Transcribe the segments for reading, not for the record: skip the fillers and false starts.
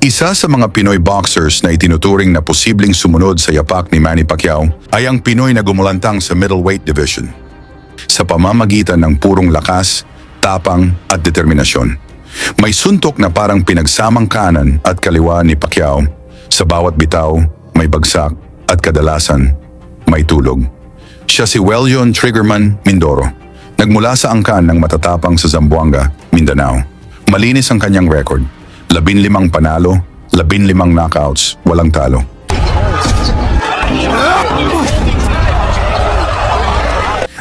Isa sa mga Pinoy boxers na itinuturing na posibleng sumunod sa yapak ni Manny Pacquiao ay ang Pinoy na gumulantang sa middleweight division. Sa pamamagitan ng purong lakas, tapang at determinasyon. May suntok na parang pinagsamang kanan at kaliwa ni Pacquiao. Sa bawat bitaw, may bagsak at kadalasan, may tulog. Siya si Welyon Triggerman Mindoro. Nagmula sa angkan ng matatapang sa Zamboanga, Mindanao. Malinis ang kanyang record. 15 panalo, 15 knockouts, walang talo.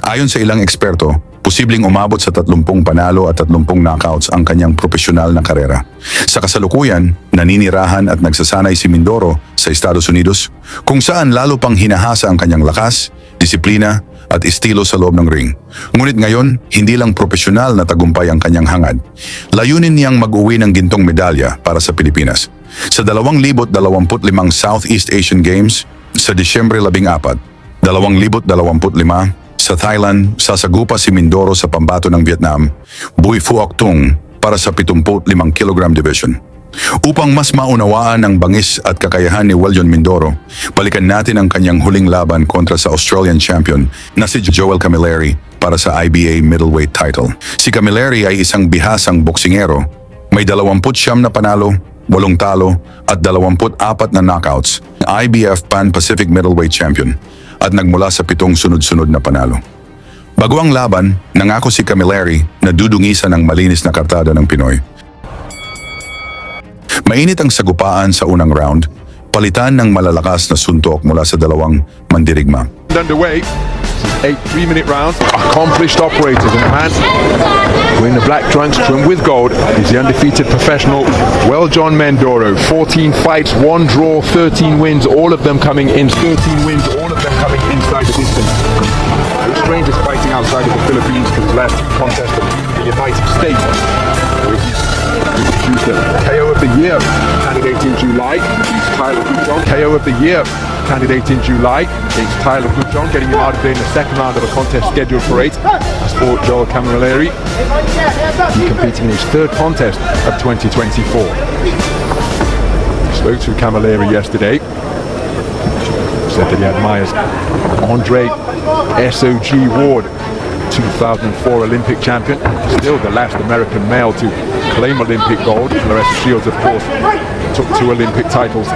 Ayon sa ilang eksperto, posibleng umabot sa 30 panalo at 30 knockouts ang kanyang profesional na karera. Sa kasalukuyan, naninirahan at nagsasanay si Mindoro sa Estados Unidos, kung saan lalo pang hinahasa ang kanyang lakas, disiplina at estilo sa loob ng ring. Ngunit ngayon, hindi lang profesional na tagumpay ang kanyang hangad. Layunin niyang mag-uwi ng gintong medalya para sa Pilipinas. Sa 2025 Southeast Asian Games, sa Disyembre 14, 2025, sa Thailand, sasagupa si Mindoro sa pambato ng Vietnam, TUNG para sa 75 kg division. Upang mas maunawaan ang bangis at kakayahan ni Welyon Mindoro, balikan natin ang kanyang huling laban kontra sa Australian champion na si Joel Camilleri para sa IBA middleweight title. Si Camilleri ay isang bihasang boksingero, may 29 na panalo, 8 talo at 24 na knockouts, IBF Pan-Pacific middleweight champion at nagmula sa 7 sunod-sunod na panalo. Bago ang laban, nangako si Camilleri na dudungisan ang malinis na kartada ng Pinoy. Mainit ang sagupaan sa unang round, palitan ng malalakas na suntok mula sa dalawang mandirigma. Underway, 8 3-minute rounds, accomplished operators, and the man wearing the black trunks trimmed with gold is the undefeated professional Welyon Mindoro. 14 fights, 1 draw, 13 wins, all of them coming in. 13 wins, all of them coming inside the distance. No strangers fighting outside of the Philippines for his last contest of the United States. KO of the Year candidate in July against Tyler Hujon. KO of the Year candidate in July against Tyler Hujon, getting him out of there in the second round of a contest scheduled for 8. As for Joel Camilleri, he's competing in his 3rd contest of 2024. Spoke to Camilleri yesterday. Said that he admires Andre SOG Ward, 2004 Olympic champion, still the last American male to claim Olympic gold. Claressa Shields, of course, took 2 Olympic titles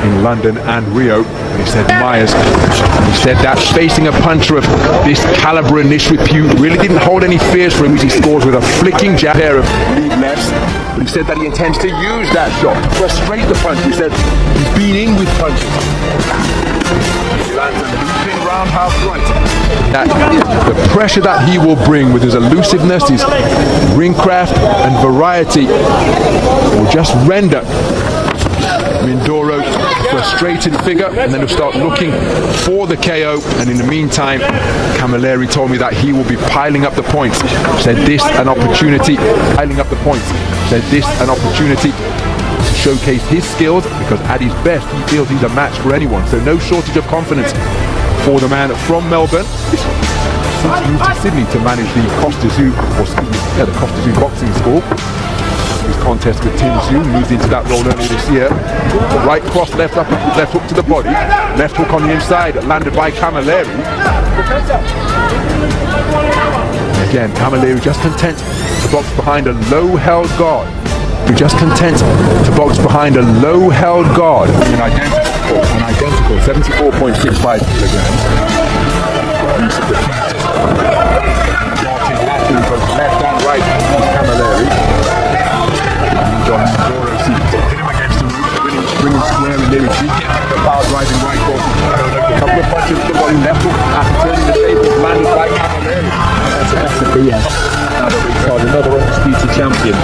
in London and Rio. He said Myers, he said that facing a puncher of this caliber and this repute really didn't hold any fears for him as he scores with a flicking jab pair of lead lefts. But he said that he intends to use that shot to frustrate the puncher. He said he's been in with punches. He lands a looping roundhouse right. That the pressure that he will bring with his elusiveness, his ring craft and variety will just render Mindoro a frustrated figure, and then he'll start looking for the KO. And in the meantime, Camilleri told me that he will be piling up the points. Said this an opportunity, piling up the points. Said this an opportunity to showcase his skills, because at his best he feels he's a match for anyone. So no shortage of confidence for the man from Melbourne. Since moved to Sydney to manage the Costa Zoo, the Costa Zoo boxing school. His contest with Tim Zoo, moved into that role earlier this year. Right cross, left hook to the body, left hook on the inside, landed by Camilleri. Again, Camilleri just content to box behind a low-held guard. Just content to box behind a low-held guard. An identical 74.65 kilograms. Left and right, Camilleri. John Mindoro hit him against the roof, bringing square, and there he did get the power driving right cross. A couple of punches to the body, left hook after turning the table, landed by Camilleri. That's a BS. Another undisputed champion.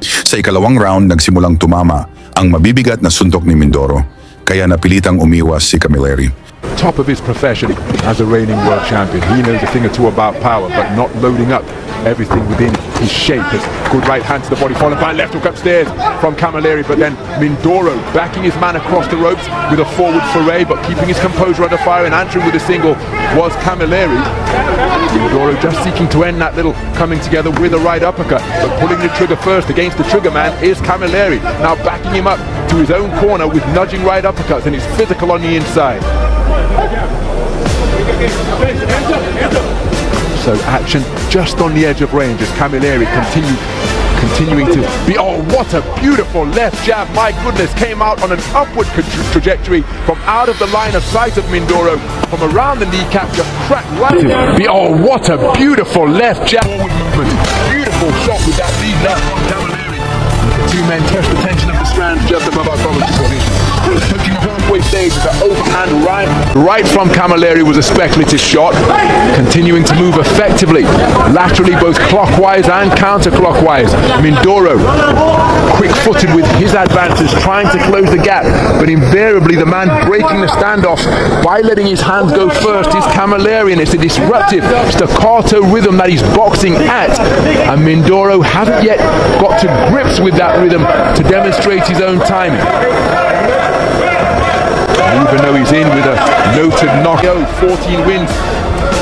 Sa ikalawang round, nagsimulang tumama ang mabibigat na suntok ni Mindoro, kaya napilitang umiwas si Camilleri. Top of his profession as a reigning world champion. He knows a thing or two about power, but not loading up everything within his shape. It's good right hand to the body, followed by left hook upstairs from Camilleri, but then Mindoro backing his man across the ropes with a forward foray, but keeping his composure under fire and answering with a single was Camilleri. Mindoro just seeking to end that little coming together with a right uppercut, but pulling the trigger first against the trigger man is Camilleri. Now backing him up to his own corner with nudging right uppercuts, and it's physical on the inside. So action just on the edge of range as Camilleri continuing to be, oh, what a beautiful left jab, my goodness, came out on an upward trajectory from out of the line of sight of Mindoro, from around the kneecap, just cracked right to, oh, what a beautiful left jab, forward movement, beautiful shot with that lead left from Camilleri. The two men test the tension of the strands just above our commentary position. Touching the halfway stage with the overhand right from Camilleri was a speculative shot, continuing to move effectively, laterally both clockwise and counterclockwise. Mindoro, quick-footed with his advances, trying to close the gap, but invariably the man breaking the standoff by letting his hands go first is Camilleri, and it's a disruptive staccato rhythm that he's boxing at, and Mindoro hasn't yet got to grips with that rhythm to demonstrate his own timing. Even though he's in with a noted knockout, 14 wins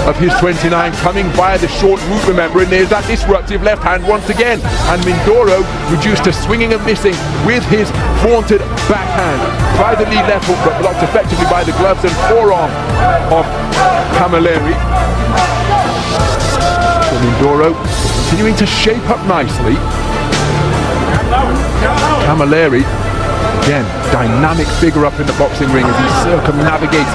of his 29 coming via the short route, remember, and there's that disruptive left hand once again, and Mindoro reduced to swinging and missing with his vaunted backhand. Tried the lead left hook, but blocked effectively by the gloves and forearm of Camilleri. So Mindoro continuing to shape up nicely. Camilleri, again, dynamic figure up in the boxing ring as he circumnavigates.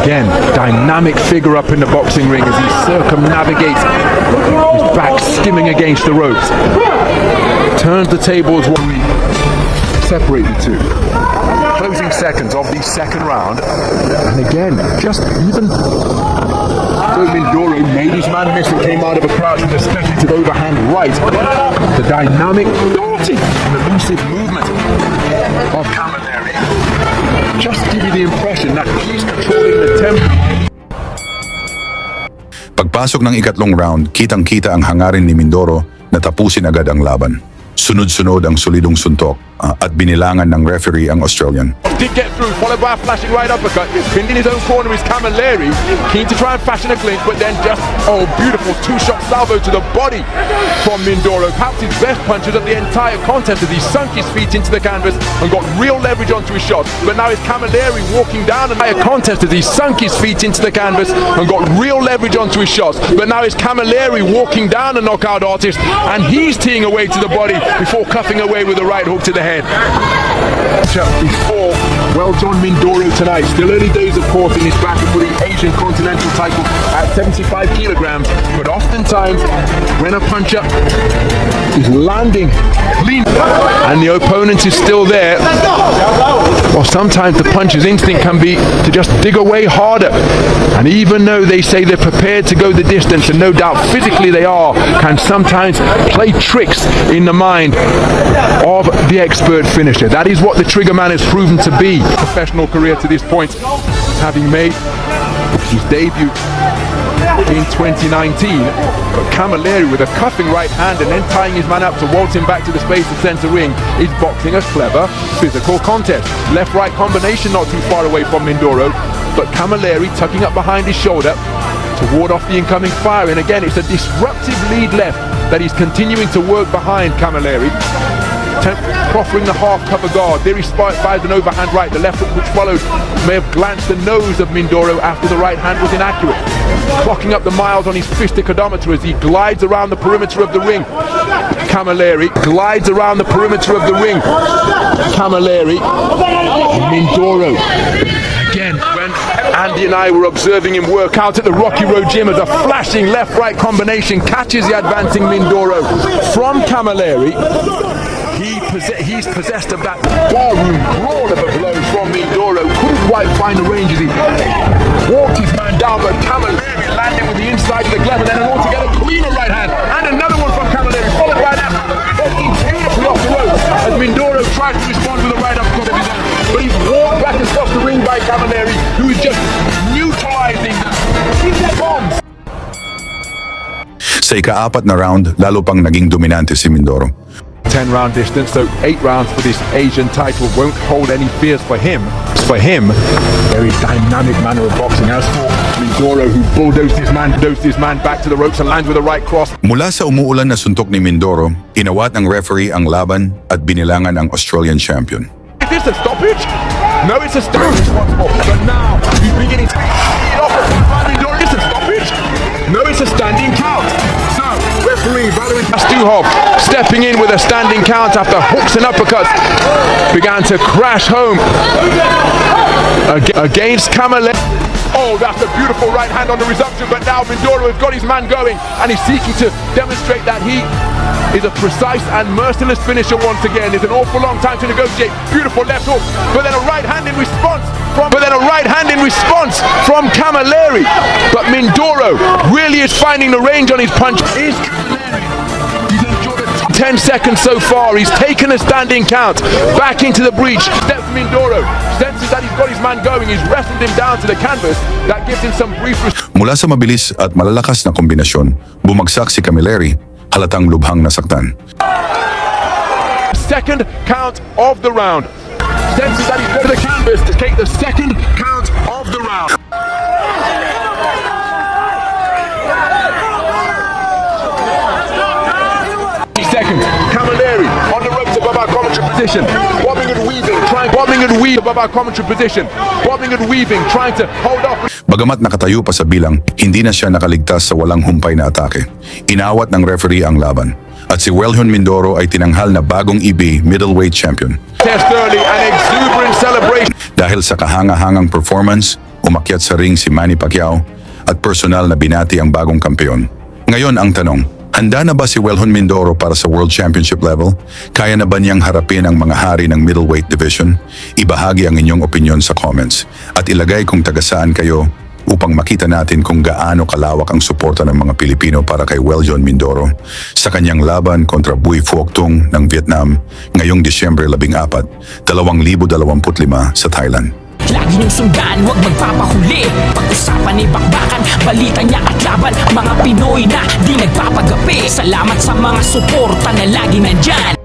Again, dynamic figure up in the boxing ring as he circumnavigates, his back skimming against the ropes. Turns the tables while we separate the two. Closing seconds of the second round, and again, just even though Mindoro made his man miss and came out of a crouch with a speculative overhand right, the dynamic, naughty, and elusive movement of Camilleri just give you the impression that he's controlling the tempo. Pagpasok ng ikatlong round, kitang-kita ang hangarin ni Mindoro na tapusin agad ang laban. Sunod-sunod ang solidong suntok at binilangan ng referee ang Australian. Did get through, followed by a flashing right uppercut. Pinned in his own corner is Camilleri, keen to try and fashion a clinch, but then just, oh, beautiful two-shot salvo to the body from Mindoro. Perhaps his best punches of the entire contest as he sunk his feet into the canvas and got real leverage onto his shots. But now it's Camilleri walking down the entire contest as he sunk his feet into the canvas and got real leverage onto his shots. But now it's Camilleri walking down the knockout artist, and he's teeing away to the body before cuffing away with a right hook to the head. Before, well done Mindoro tonight. Still early days, of course, in his battle for the Asian Continental title at 75 kilograms. But oftentimes, when a puncher is landing clean and the opponent is still there, or sometimes the puncher's instinct can be to just dig away harder. And even though they say they're prepared to go the distance, and no doubt physically they are, can sometimes play tricks in the mind of the expert finisher. That is what the trigger man has proven to be. Professional career to this point, having made his debut in 2019, but Camilleri with a cuffing right hand and then tying his man up to waltz him back to the space of center ring is boxing a clever physical contest. Left-right combination not too far away from Mindoro, but Camilleri tucking up behind his shoulder to ward off the incoming fire, and again it's a disruptive lead left that he's continuing to work behind Camilleri. Proffering the half cover guard. There he fires an overhand right. The left hook which followed may have glanced the nose of Mindoro after the right hand was inaccurate. Clocking up the miles on his fistic odometer as he glides around the perimeter of the ring. Camilleri glides around the perimeter of the ring. Camilleri, Mindoro. Again, when Andy and I were observing him work out at the Rocky Road Gym, as a flashing left-right combination catches the advancing Mindoro from Camilleri. He's possessed of that barroom brawl of a blow from Mindoro. Couldn't quite find the range as he walked his man down, but Camilleri landing with the inside of the glove, and then an altogether cleaner right hand, and another one from Camilleri, followed right after, walking beautifully off the rope as Mindoro tried to respond with a right uppercut of his own. But he's walked back across the ring by Camilleri, who is just neutralizing the bombs. ika-4 na round, lalo pang naging dominante si Mindoro. 10-round distance, so 8 rounds for this Asian title won't hold any fears for him. Very dynamic manner of boxing. As for Mindoro, who bulldozed his man back to the ropes and lands with a right cross. Mula sa umuulan na suntok ni Mindoro, inawat ng referee ang laban at binilangan ang Australian champion. Is this a stoppage? No, it's a stoppage. But now he's beginning to get off of Mindoro. Is this a stoppage? No, it's a standing count. So referee Valery Pastuhov stepping in with a standing count after hooks and uppercuts began to crash home against KAMAO. Oh, that's a beautiful right hand on the resumption, but now Mindoro has got his man going and he's seeking to demonstrate that he is a precise and merciless finisher once again. It's an awful long time to negotiate. Beautiful left hook, but then a right hand in response from Camilleri. But Mindoro really is finding the range on his punch. Is Camilleri? He's enjoyed 10 seconds so far. He's taken a standing count back into the breach. Steps Mindoro, senses that he's got his man going. He's wrestled him down to the canvas. That gives him some brief. Mula sa mabilis at malalakas na kombinasyon, bumagsak si Camilleri, halatang lubhang nasaktan. Second count of the round. Senses that he's got to the canvas to take the second count of the round. Seconds. Camilleri on the ropes above our commentary position. Bobbing and weaving, above our commentary position. Bobbing and weaving, trying to hold off. Bagamat nakatayo pa sa bilang, hindi na siya nakaligtas sa walang humpay na atake. Inawat ng referee ang laban. At si Welhon Mindoro ay tinanghal na bagong EB middleweight champion. Test early and exuberant celebration. Dahil sa kahanga-hangang performance, umakyat sa ring si Manny Pacquiao at personal na binati ang bagong kampeon. Ngayon ang tanong, handa na ba si Welhon Mindoro para sa World Championship level? Kaya na ba niyang harapin ang mga hari ng middleweight division? Ibahagi ang inyong opinion sa comments at ilagay kung taga-saan kayo upang makita natin kung gaano kalawak ang suporta ng mga Pilipino para kay Welhon Mindoro sa kanyang laban kontra Bui Phuoc Tung ng Vietnam ngayong Disyembre 14, 2025 sa Thailand. Lagi niyong sundan, huwag magpapahuli. Pag-usapan ni bakbakan, balita niya at laban. Mga Pinoy na di nagpapagapi. Salamat sa mga suporta na lagi nandyan.